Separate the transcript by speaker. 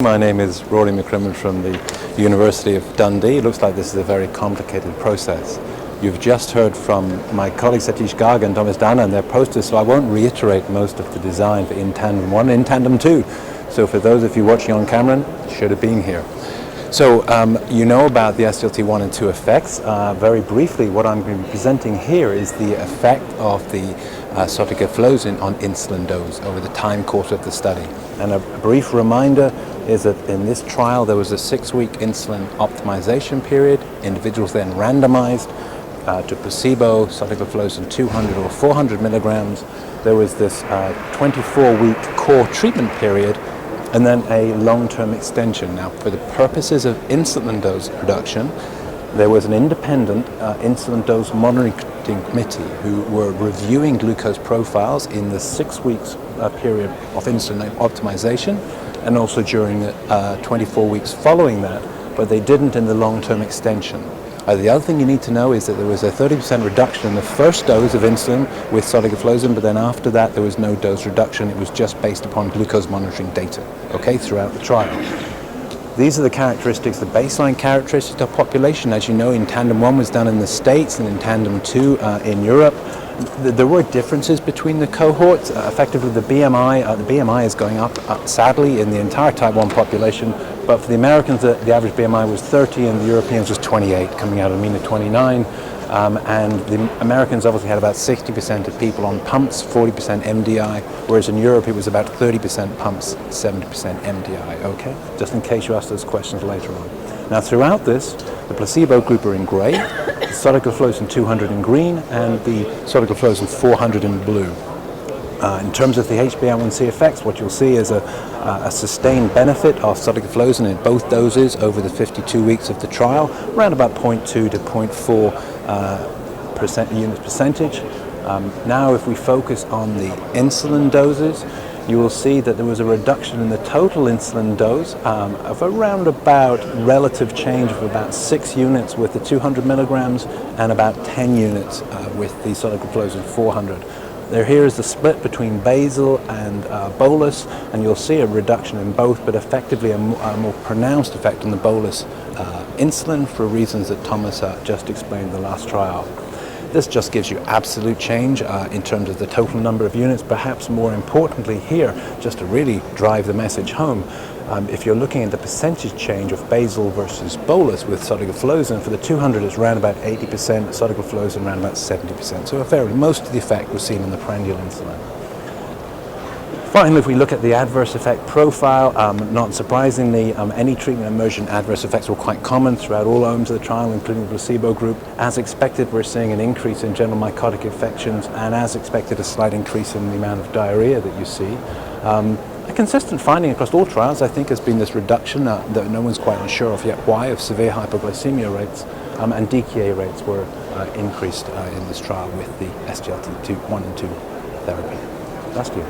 Speaker 1: My name is Rory McCrimmon from the University of Dundee. It looks like this is a very complicated process. You've just heard from my colleagues Satish Garg and Thomas Dana and their posters, so I won't reiterate most of the design for In Tandem 1 and In Tandem 2. So for those of you watching on camera, should have been here. So you know about the SGLT1 and 2 effects. Very briefly, what I'm going to be presenting here is the effect of the Sotagliflozin on insulin dose over the time course of the study. And a brief reminder is that in this trial there was a 6-week insulin optimization period. Individuals then randomized to placebo, Sotagliflozin 200 or 400 milligrams. There was this 24-week core treatment period and then a long-term extension. Now, for the purposes of insulin dose reduction, there was an independent insulin dose monitoring committee who were reviewing glucose profiles in the 6 weeks period of insulin optimization and also during the 24 weeks following that, but they didn't in the long-term extension. The other thing you need to know is that there was a 30% reduction in the first dose of insulin with Sotagliflozin, but then after that there was no dose reduction. It was just based upon glucose monitoring data, okay, throughout the trial. These are the characteristics, the baseline characteristics of the population. As you know, In Tandem 1 was done in the States and In Tandem 2 in Europe. There were differences between the cohorts. Effectively, the BMI is going up, sadly, in the entire type 1 population. But for the Americans, the average BMI was 30 and the Europeans was 28, coming out of a mean of 29. And the Americans obviously had about 60% of people on pumps, 40% MDI, whereas in Europe it was about 30% pumps, 70% MDI, okay? Just in case you ask those questions later on. Now throughout this, the placebo group are in grey, the Sotagliflozin 200 in green, and the Sotagliflozin 400 in blue. In terms of the HbA1c effects, what you'll see is a sustained benefit of Sotagliflozin in both doses over the 52 weeks of the trial, around about 0.2 to 0.4 units percentage. Now if we focus on the insulin doses, you will see that there was a reduction in the total insulin dose of around about relative change of about 6 units with the 200 milligrams and about 10 units with the Sotagliflozin 400. Here is the split between basal and bolus, and you'll see a reduction in both, but effectively a more pronounced effect on the bolus insulin for reasons that Thomas just explained in the last trial. This just gives you absolute change in terms of the total number of units. Perhaps more importantly here, just to really drive the message home, if you're looking at the percentage change of basal versus bolus with Sotagliflozin, for the 200 it's around about 80%, Sotagliflozin around about 70%. So most of the effect was seen in the prandial insulin. Finally, if we look at the adverse effect profile, not surprisingly, any treatment emergent adverse effects were quite common throughout all arms of the trial, including the placebo group. As expected, we're seeing an increase in general mycotic infections, and as expected, a slight increase in the amount of diarrhea that you see. A consistent finding across all trials, I think, has been this reduction that no one's quite unsure of yet why, of severe hypoglycemia rates, and DKA rates were increased in this trial with the SGLT1 and 2 therapy. Last year.